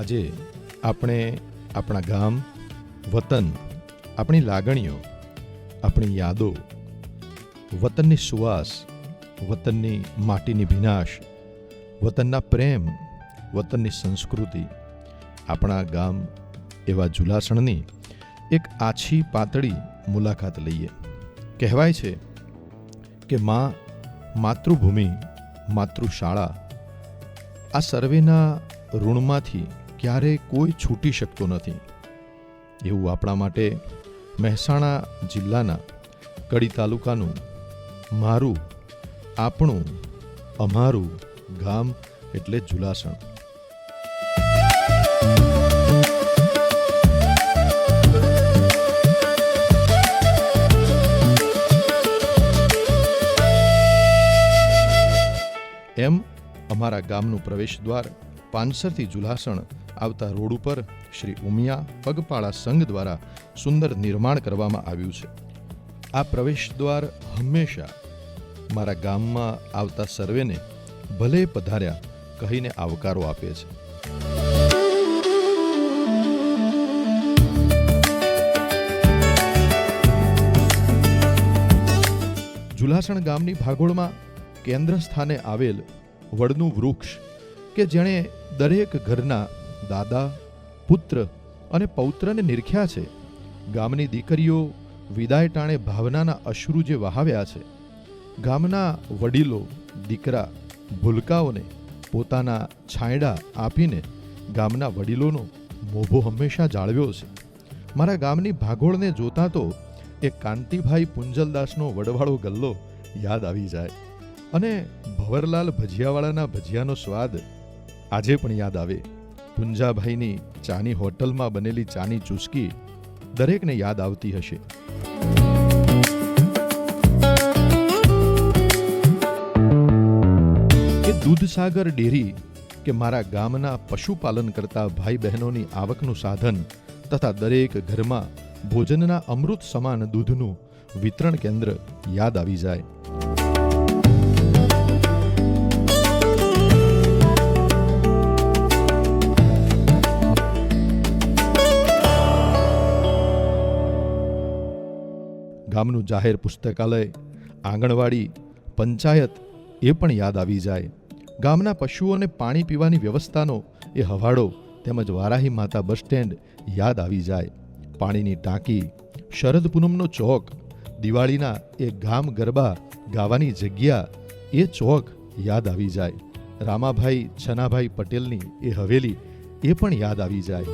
આજે આપણે આપણા ગામ, વતન, આપણી લાગણીઓ, આપણી યાદો, વતનની સુવાસ, વતનની માટીની ભીનાશ, વતનના પ્રેમ, વતનની સંસ્કૃતિ, આપણા ગામ એવા જુલાસણની એક આછી પાતળી મુલાકાત લઈએ. કહેવાય છે કે માતૃભૂમિ, માતૃશાળા આ સર્વેના ઋણમાંથી ક્યારેય કોઈ છૂટી શકતો નથી. એવું આપણા માટે મહેસાણા જિલ્લાના કડી તાલુકાનું મારું, આપણું, અમારું ગામ એટલે જુલાસણ. એમ અમારા ગામનું પ્રવેશ દ્વાર પાનસરથી જુલાસણ આવતા રોડ ઉપર શ્રી ઉમિયા પગપાળા સંઘ દ્વારા સુંદર નિર્માણ કરવામાં આવ્યું છે. આ પ્રવેશ દ્વાર હંમેશા મારા ગામમાં આવતા સર્વેને ભલે પધાર્યા કહીને આવકારો આપે છે. જુલાસણ ગામની ભાગોળમાં કેન્દ્ર સ્થાને આવેલ વડનું વૃક્ષ કે જેણે દરેક ઘરના દાદા, પુત્ર અને પૌત્રને નિરખ્યા છે. ગામની દીકરીઓ વિદાય ટાણે ભાવનાના અશ્રુ જે વહાવ્યા છે. ગામના વડીલો, દીકરા, ભૂલકાઓને પોતાના છાંયડા આપીને ગામના વડીલોનો મોભો હંમેશા જાળવ્યો છે. મારા ગામની ભાગોળને જોતા તો એ કાંતિભાઈ પુંજલદાસનો વડવાળો ગલ્લો યાદ આવી જાય અને ભવરલાલ ભજીયાવાળાના ભજીયાનો સ્વાદ આજે પણ યાદ આવે. પુંજાભાઈની ચાની હોટલમાં બનેલી ચાની ચુસ્કી દરેકને યાદ આવતી હશે. એ દૂધસાગર ડેરી કે મારા ગામના પશુપાલન કરતા ભાઈ બહેનોની આવકનું સાધન તથા દરેક ઘરમાં ભોજનના અમૃત સમાન દૂધનું વિતરણ કેન્દ્ર યાદ આવી જાય. ગામનું જાહેર પુસ્તકાલય, આંગણવાડી, પંચાયત એ પણ યાદ આવી જાય. ગામના પશુઓને પાણી પીવાની વ્યવસ્થાનો એ હવાડો તેમજ વારાહી માતા બસ સ્ટેન્ડ યાદ આવી જાય. પાણીની ટાંકી, શરદ પૂનમનો ચોક, દિવાળીના એ ગામ ગરબા ગાવાની જગ્યા એ ચોક યાદ આવી જાય. રામાભાઈ છનાભાઈ પટેલની એ હવેલી એ પણ યાદ આવી જાય.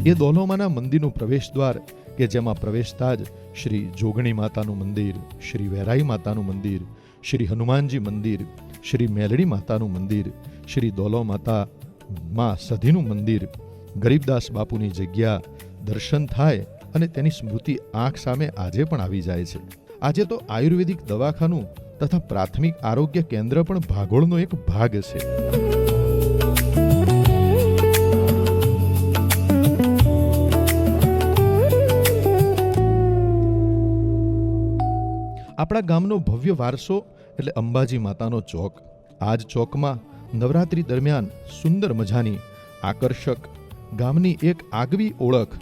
એ દોલોમાના મંદિરનું પ્રવેશ દ્વાર કે જેમાં પ્રવેશતા જ શ્રી જોગણી માતાનું મંદિર, શ્રી વેરાઈ માતાનું મંદિર, શ્રી હનુમાનજી મંદિર, શ્રી મેલડી માતાનું મંદિર, શ્રી દોલો માતા માં સધીનું મંદિર, ગરીબદાસ બાપુની જગ્યા દર્શન થાય અને તેની સ્મૃતિ આંખ સામે આજે પણ આવી જાય છે. આજે તો આયુર્વેદિક દવાખાનું તથા પ્રાથમિક આરોગ્ય કેન્દ્ર પણ ભાગોળનો એક ભાગ છે. આપણા ગામનો ભવ્ય વારસો એટલે અંબાજી માતાનો ચોક. આ જ ચોકમાં નવરાત્રી દરમિયાન સુંદર મજાની આકર્ષક ગામની એક આગવી ઓળખ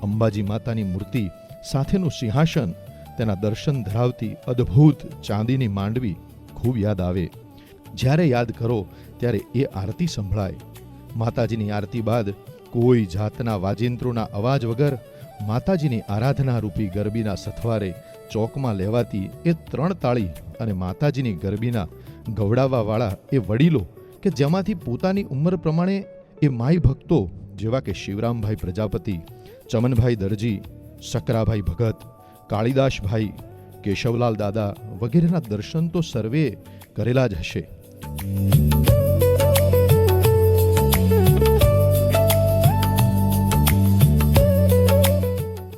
અંબાજી માતાની મૂર્તિ સાથેનું સિંહાસન, તેના દર્શન ધરાવતી અદ્ભુત ચાંદીની માંડવી ખૂબ યાદ આવે. જ્યારે યાદ કરો ત્યારે એ આરતી સંભળાય. માતાજીની આરતી બાદ કોઈ જાતના વાજિંત્રોના અવાજ વગર માતાજીની આરાધના રૂપી ગરબીના સથવારે ચોકમાં લેવાતી એ 3 તાળી અને માતાજીની ગરબીના ગવડાવવાવાળા એ વડીલો કે જેમાંથી પોતાની ઉંમર પ્રમાણે એ માઈ ભક્તો જેવા કે શિવરામભાઈ પ્રજાપતિ, ચમનભાઈ દરજી, શકરાભાઈ ભગત, કાળીદાસભાઈ, કેશવલાલ દાદા વગેરેના દર્શન તો સર્વે કરેલા જ હશે.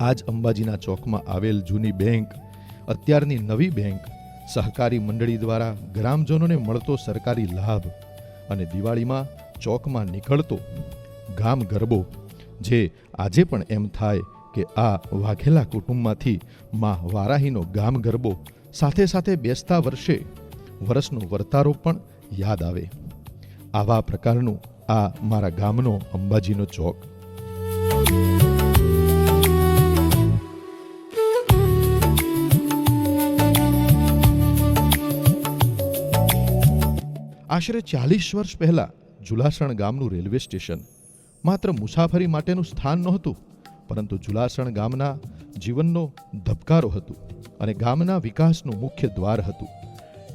આજ અંબાજીના ચોકમાં આવેલ જૂની બેંક, અત્યારની નવી બેંક, સહકારી મંડળી દ્વારા ગ્રામજનોને મળતો સરકારી લાભ અને દિવાળીમાં ચોકમાં નીકળતો ગામ ગરબો, જે આજે પણ એમ થાય કે આ વાઘેલા કુટુંબમાંથી માં વારાહીનો ગામ ગરબો સાથે સાથે બેસતા વર્ષે વરસનો વર્તારો પણ યાદ આવે. આવા પ્રકારનું આ મારા ગામનો અંબાજીનો ચોક. આશરે 40 વર્ષ પહેલા જુલાસણ ગામનું રેલવે સ્ટેશન માત્ર મુસાફરી માટેનું સ્થાન નહોતું, પરંતુ જુલાસણ ગામના જીવનનો ધબકારો હતું અને ગામના વિકાસનું મુખ્ય દ્વાર હતું.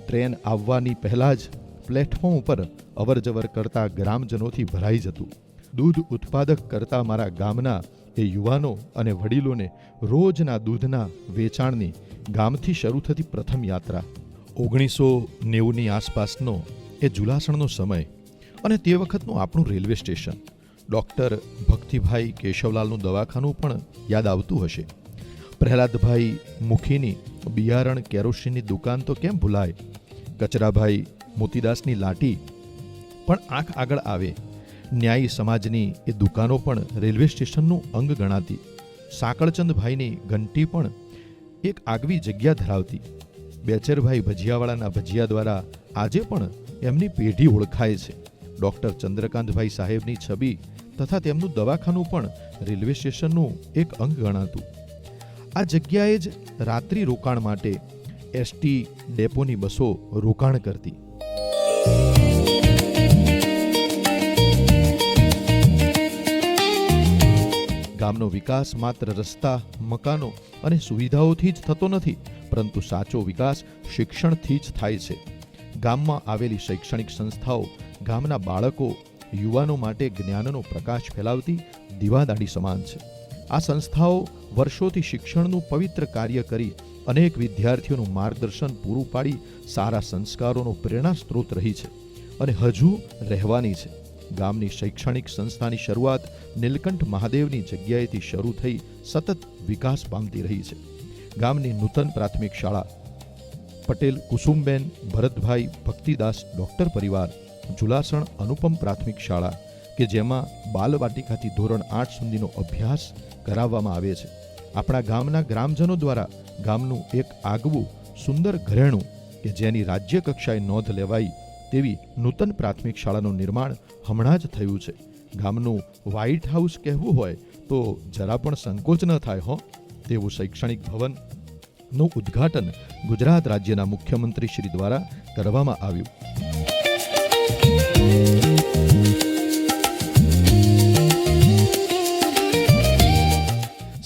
ટ્રેન આવવાની પહેલા જ પ્લેટફોર્મ ઉપર અવરજવર કરતા ગ્રામજનોથી ભરાઈ જતું. દૂધ ઉત્પાદક કરતા મારા ગામના એ યુવાનો અને વડીલોને રોજના દૂધના વેચાણની ગામથી શરૂ થતી પ્રથમ યાત્રા. 1990ની આસપાસનો એ જુલાસણનો સમય અને તે વખતનું આપણું રેલવે સ્ટેશન. ડૉક્ટર ભક્તિભાઈ કેશવલાલનું દવાખાનું પણ યાદ આવતું હશે. પ્રહલાદભાઈ મુખીની બિયારણ કેરોસીનની દુકાન તો કેમ ભૂલાય. કચરાભાઈ મોતીદાસની લાટી પણ આંખ આગળ આવે. ન્યાયી સમાજની એ દુકાનો પણ રેલવે સ્ટેશનનું અંગ ગણાતી. સાંકળચંદભાઈની ઘંટી પણ એક આગવી જગ્યા ધરાવતી. બેચરભાઈ ભજીયાવાળાના ભજીયા દ્વારા આજે પણ એમની પેઢી ઓળખાય છે. ડૉક્ટર ચંદ્રકાંતભાઈ સાહેબની છબી તથા તેમનું દવાખાનું પણ રેલવે સ્ટેશનનું એક અંગ ગણાતું. આ જગ્યાએ જ રાત્રિ રોકાણ માટે એસટી ડેપોની બસો રોકાણ કરતી. ગામનો વિકાસ માત્ર રસ્તા, મકાનો અને સુવિધાઓથી જ થતો નથી, પરંતુ સાચો વિકાસ શિક્ષણથી જ થાય છે. ગામમાં આવેલી શૈક્ષણિક સંસ્થાઓ ગામના બાળકો, યુવાનો માટે જ્ઞાનનો પ્રકાશ ફેલાવતી દીવાદાંડી સમાન છે. આ સંસ્થાઓ વર્ષોથી શિક્ષણનું પવિત્ર કાર્ય કરી અનેક વિદ્યાર્થીઓનું માર્ગદર્શન પૂરું પાડી સારા સંસ્કારોનો પ્રેરણા સ્ત્રોત રહી છે અને હજુ રહેવાની છે. ગામની શૈક્ષણિક સંસ્થાની શરૂઆત નીલકંઠ મહાદેવની જગ્યાએથી શરૂ થઈ સતત વિકાસ પામતી રહી છે. ગામની નૂતન પ્રાથમિક શાળા પટેલ કુસુમબેન ભરતભાઈ ભક્તિદાસ ડૉક્ટર પરિવાર જુલાસણ અનુપમ પ્રાથમિક શાળા કે જેમાં બાલવાટિકાથી ધોરણ 8 સુધીનો અભ્યાસ કરાવવામાં આવે છે. આપણા ગામના ગ્રામજનો દ્વારા ગામનું એક આગવું સુંદર ઘરેણું કે જેની રાજ્ય કક્ષાએ નોંધ લેવાય તેવી નૂતન પ્રાથમિક શાળાનું નિર્માણ હમણાં જ થયું છે. ગામનું વ્હાઇટ હાઉસ કહેવું હોય તો જરા પણ સંકોચ ન થાય હો તેવું શૈક્ષણિક ભવનનું ઉદ્ઘાટન ગુજરાત રાજ્યના મુખ્યમંત્રી શ્રી દ્વારા કરવામાં આવ્યું.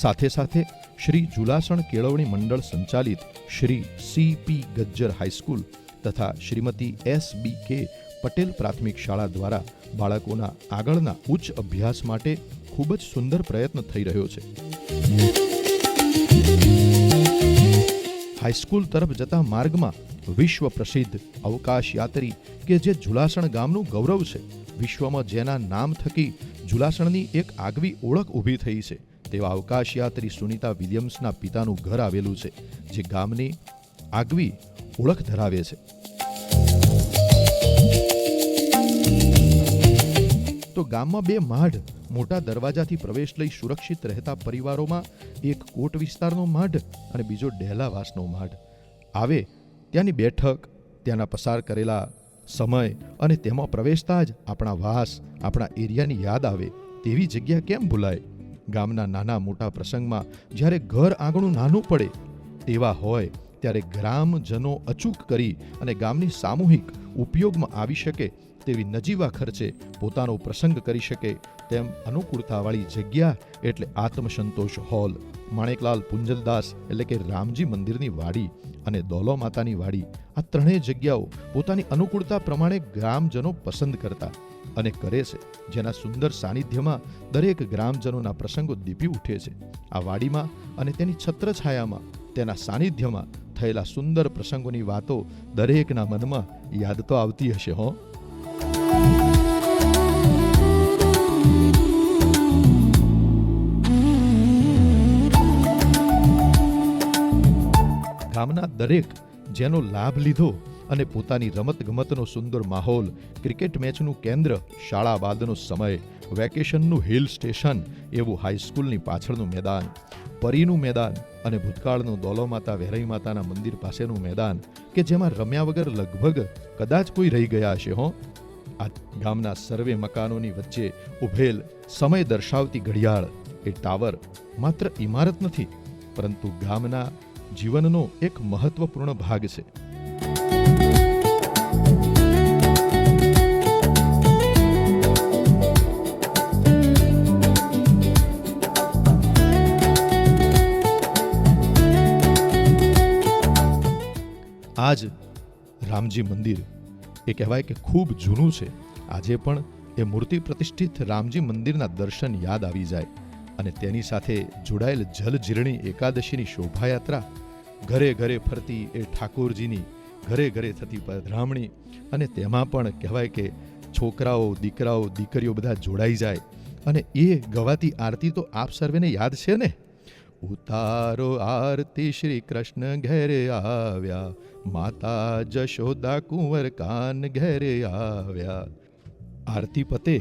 સાથે સાથે શ્રી જુલાસણ કેળવણી મંડળ સંચાલિત શ્રી CP ગજ્જર હાઈસ્કૂલ તથા શ્રીમતી SBK પટેલ પ્રાથમિક શાળા દ્વારા બાળકોના આગળના ઉચ્ચ અભ્યાસ માટે ખૂબ જ સુંદર પ્રયત્ન થઈ રહ્યો છે. હાઈસ્કૂલ તરફ જતા માર્ગમાં વિશ્વ પ્રસિદ્ધ અવકાશ યાત્રી કે જે જુલાસણ ગામનું ગૌરવ છે, વિશ્વમાં જેના નામ થકી જુલાસણની એક આગવી ઓળખ ઊભી થઈ છે તેવા અવકાશ યાત્રી સુનિતા વિલિયમ્સના પિતાનું ઘર આવેલું છે, જે ગામની આગવી ઓળખ ધરાવે છે. તો ગામમાં 2 માઢ મોટા દરવાજાથી પ્રવેશ લઈ સુરક્ષિત રહેતા પરિવારોમાં એક કોટ વિસ્તારનો માઢ અને બીજો ડેલાવાસનો માઢ આવે. ત્યાંની બેઠક, ત્યાંના પસાર કરેલા સમય અને તેમાં પ્રવેશતા જ આપણા વાસ, આપણા એરિયાની યાદ આવે તેવી જગ્યા કેમ ભૂલાય. ગામના નાના મોટા પ્રસંગમાં જ્યારે ઘર આંગણું નાનું પડે તેવા હોય ત્યારે ગ્રામજનો અચૂક કરી અને ગામની સામૂહિક ઉપયોગમાં આવી શકે તેવી નજીવા ખર્ચે પોતાનો પ્રસંગ કરી શકે તેમ અનુકૂળતાવાળી જગ્યા એટલે આત્મસંતોષ હોલ, માણેકલાલ પુંજલદાસ એટલે કે રામજી મંદિરની વાડી અને દોલો માતાની વાડી, આ ત્રણેય જગ્યાઓ પોતાની અનુકૂળતા પ્રમાણે ગ્રામજનો પસંદ કરતા અને કરે છે, જેના સુંદર સાનિધ્યમાં દરેક ગ્રામજનોના પ્રસંગો દીપી ઉઠે છે. આ વાડીમાં અને તેની છત્રછાયામાં, તેના સાનિધ્યમાં થયેલા સુંદર પ્રસંગોની વાતો દરેકના મનમાં યાદ તો આવતી હશે હો. ગામના દરેક જેનો લાભ લીધો અને પોતાની રમતગમતનો સુંદર માહોલ, ક્રિકેટ મેચનું કેન્દ્ર, શાળા બાદનો સમય, વેકેશનનું હિલ સ્ટેશન એવું હાઈસ્કૂલની પાછળનું મેદાન, પરીનું મેદાન અને ભૂતકાળનું દોલોમાતા વેરાઈ માતાના મંદિર પાસેનું મેદાન કે જેમાં રમ્યા વગર લગભગ કદાચ કોઈ રહી ગયા હશે હો. આ ગામના સર્વે મકાનોની વચ્ચે ઉભેલ સમય દર્શાવતી ઘડિયાળ એ ટાવર માત્ર ઇમારત નથી, પરંતુ ગામના જીવનનો એક મહત્વપૂર્ણ ભાગ છે. આજ રામજી મંદિર એ કહેવાય કે ખૂબ જૂનું છે. આજે પણ એ મૂર્તિ પ્રતિષ્ઠિત રામજી મંદિરના દર્શન યાદ આવી જાય અને તેની સાથે જોડાયેલ જલજીરણી એકાદશીની શોભાયાત્રા, ઘરે ઘરે ફરતી એ ઠાકોરજીની ઘરે ઘરે થતી પધરામણી અને તેમાં પણ કહેવાય કે છોકરાઓ, દીકરાઓ, દીકરીઓ બધા જોડાઈ જાય અને એ ગવાતી આરતી તો આપ સર્વેને યાદ છે ને, ઉતારો આરતી શ્રી કૃષ્ણ ઘેરે આવ્યા, માતા જશોદા કુંવર કાન ઘેરે આવ્યા. આરતી પતે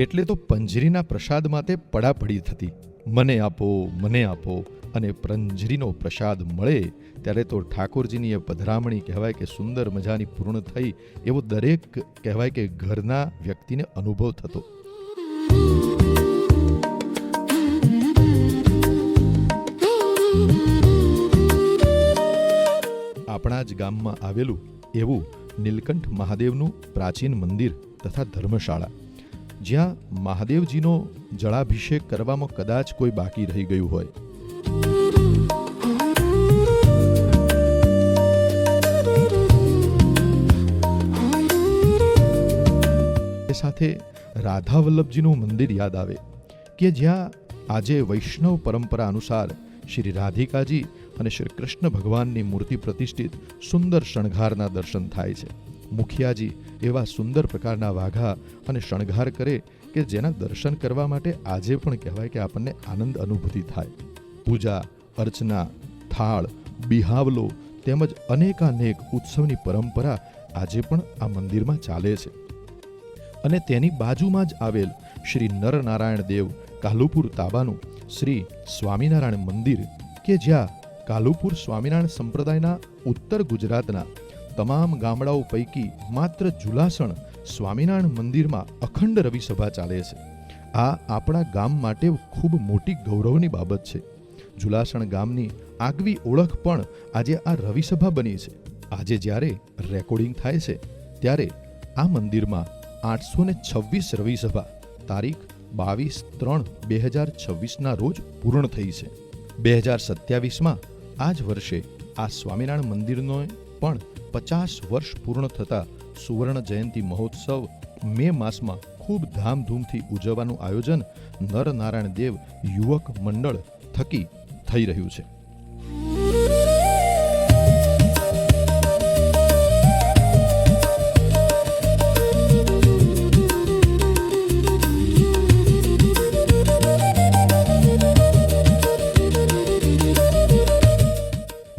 એટલે તો પંજરીના પ્રસાદ માટે પડાપડી થતી, મને આપો મને આપો, અને પંજરીનો પ્રસાદ મળે ત્યારે તો ઠાકોરજીની એ પધરામણી કહેવાય કે સુંદર મજાની પૂર્ણ થઈ એવો દરેક કહેવાય કે ઘરના વ્યક્તિને અનુભવ થતો. આપણા જ ગામમાં આવેલું એવું નીલકંઠ મહાદેવનું પ્રાચીન મંદિર તથા ધર્મશાળા, જ્યાં મહાદેવજીનો જળાભિષેક કરવામાં કદાચ કોઈ બાકી રહી ગયું હોય. સાથે રાધા વલ્લભજીનું મંદિર યાદ આવે કે જ્યાં આજે વૈષ્ણવ પરંપરા અનુસાર શ્રી રાધિકાજી અને શ્રી કૃષ્ણ ભગવાનની મૂર્તિ પ્રતિષ્ઠિત સુંદર શણગારના દર્શન થાય છે. મુખિયાજી એવા સુંદર પ્રકારના વાઘા અને શણગાર કરે કે જેના દર્શન કરવા માટે આજે પણ કહેવાય કે આપણને આનંદ અનુભૂતિ થાય. પૂજા અર્ચના, થાળ, બિહાવલો તેમજ અનેકાનેક ઉત્સવની પરંપરા આજે પણ આ મંદિરમાં ચાલે છે. અને તેની બાજુમાં જ આવેલ શ્રી નરનારાયણ દેવ કાલુપુર તાબાનું શ્રી સ્વામિનારાયણ મંદિર કે જ્યાં કાલુપુર સ્વામિનારાયણ સંપ્રદાયના ઉત્તર ગુજરાતના તમામ ગામડાઓ પૈકી માત્ર જુલાસણ સ્વામિનારાયણ મંદિરમાં અખંડ રવિસભા ચાલે છે. આ આપણા ગામ માટે ખૂબ મોટી ગૌરવની બાબત છે. જુલાસણ ગામની આગવી ઓળખ પણ આજે આ રવિસભા બની છે. આજે જ્યારે રેકોર્ડિંગ થાય છે ત્યારે આ મંદિરમાં 826 રવિસભા તારીખ 22/3/2026ના રોજ પૂર્ણ થઈ છે. 2027માં આ જ વર્ષે આ સ્વામિનારાયણ મંદિરનો પણ 50 વર્ષ પૂર્ણ થતા સુવર્ણ જયંતિ મહોત્સવ મે માસમાં ખૂબ ધામધૂમથી ઉજવવાનું આયોજન નરનારાયણ દેવ યુવક મંડળ થકી થઈ રહ્યું છે.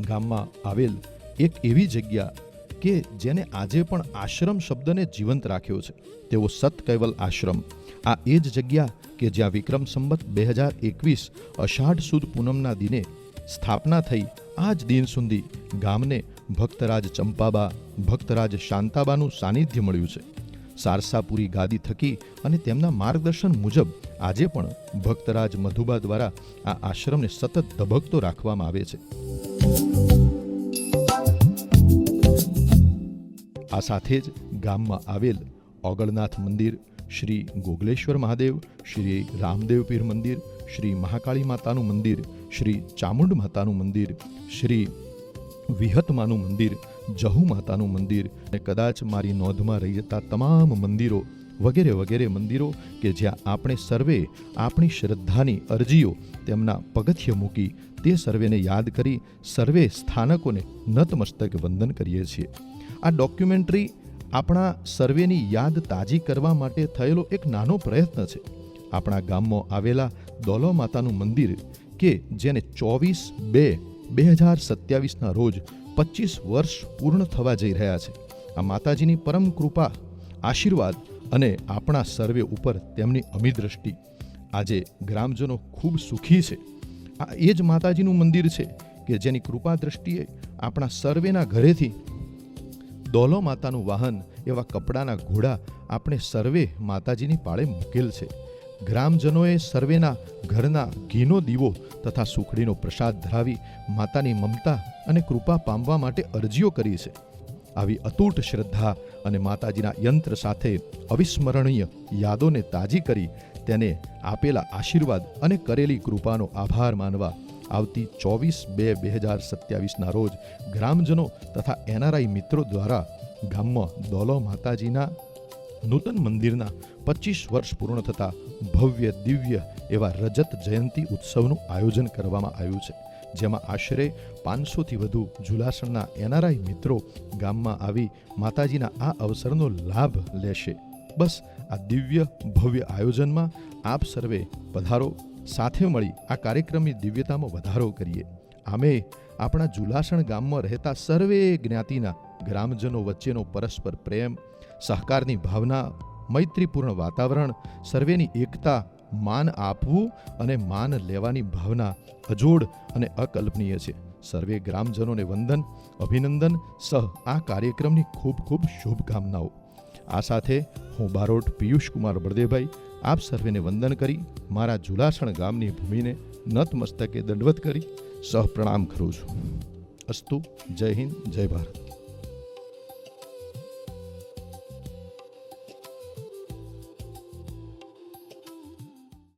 ગામમાં આવેલ એક એવી જગ્યા કે જેને આજે પણ આશ્રમ શબ્દને જીવંત રાખ્યો છે તેવો સત કૈવલ આશ્રમ. આ એ જ જગ્યા કે જ્યાં વિક્રમ સંવત 2021 અષાઢ સુદ પૂનમના દિને સ્થાપના થઈ આજ દિન સુધી ગામને ભક્તરાજ ચંપાબા, ભક્તરાજ શાંતાબાનું સાનિધ્ય મળ્યું છે. સારસાપુરી ગાદી થકી અને તેમના માર્ગદર્શન મુજબ આજે પણ ભક્તરાજ મધુબા દ્વારા આ આશ્રમને સતત ધબકતો રાખવામાં આવે છે. આ સાથે જ ગામમાં આવેલ ઓગળનાથ મંદિર, શ્રી ગોગલેશ્વર મહાદેવ, શ્રી રામદેવ પીર મંદિર, શ્રી મહાકાળી માતાનું મંદિર, શ્રી ચામુંડ માતાનું મંદિર, શ્રી વિહતમાનું મંદિર, જહુ માતાનું મંદિર અને કદાચ મારી નોંધમાં રહી જતા તમામ મંદિરો વગેરે વગેરે મંદિરો કે જ્યાં આપણે સર્વે આપણી શ્રદ્ધાની અરજીઓ તેમના પગથિયે મૂકી તે સર્વેને યાદ કરી સર્વે સ્થાનકોને નતમસ્તક વંદન કરીએ છીએ. આ ડોક્યુમેન્ટરી આપણા સર્વેની યાદ તાજી કરવા માટે થયેલો એક નાનો પ્રયત્ન છે. આપણા ગામમાં આવેલા દોલો માતાનું મંદિર કે જેને 24/2/2027ના રોજ 25 વર્ષ પૂર્ણ થવા જઈ રહ્યા છે આ માતાજીની પરમ કૃપા, આશીર્વાદ અને આપણા સર્વે ઉપર તેમની અમી દ્રષ્ટિ. આજે ગ્રામજનો ખૂબ સુખી છે. આ એ જ માતાજીનું મંદિર છે કે જેની કૃપા દ્રષ્ટિએ આપણા સર્વેના ઘરેથી દોલો માતાનું વાહન એવા કપડાના ઘોડા આપણે સર્વે માતાજીની પાળે મૂકેલ છે. ગ્રામજનોએ સર્વેના ઘરના ઘીનો દીવો તથા સુખડીનો પ્રસાદ ધરાવી માતાની મમતા અને કૃપા પામવા માટે અરજીઓ કરી છે. આવી અતૂટ શ્રદ્ધા અને માતાજીના યંત્ર સાથે અવિસ્મરણીય યાદોને તાજી કરી તેને આપેલા આશીર્વાદ અને કરેલી કૃપાનો આભાર માનવા આવતી 24/2/2027ના રોજ ગ્રામજનો તથા NRI મિત્રો દ્વારા ગામમાં દોલો માતાજીના નૂતન મંદિરના 25 વર્ષ પૂર્ણ થતા ભવ્ય દિવ્ય એવા રજત જયંતિ ઉત્સવનું આયોજન કરવામાં આવ્યું છે, જેમાં આશરે 500થી વધુ જુલાસણના NRI મિત્રો ગામમાં આવી માતાજીના આ અવસરનો લાભ લેશે. બસ આ દિવ્ય ભવ્ય આયોજનમાં આપ સર્વે પધારો, સાથે મળી આ કાર્યક્રમની દિવ્યતામાં વધારો કરીએ. આમે આપણા જુલાસણ ગામમાં રહેતા સર્વે જ્ઞાતિના ગ્રામજનો વચ્ચેનો પરસ્પર પ્રેમ, સહકારની ભાવના, મૈત્રીપૂર્ણ વાતાવરણ, સર્વેની એકતા, માન આપવું અને માન લેવાની ભાવના અજોડ અને અકલ્પનીય છે. સર્વે ગ્રામજનોને વંદન, અભિનંદન સહ આ કાર્યક્રમની ખૂબ ખૂબ શુભકામનાઓ. આ સાથે હું બારોટ પિયુષકુમાર બળદેવભાઈ આપ સર્વેને વંદન કરી મારા જુલાસણ ગામની ભૂમિને નતમસ્તકે દંડવત કરી સહ પ્રણામ કરું છું. અસ્તુ. જય હિન્દ, જય ભારત.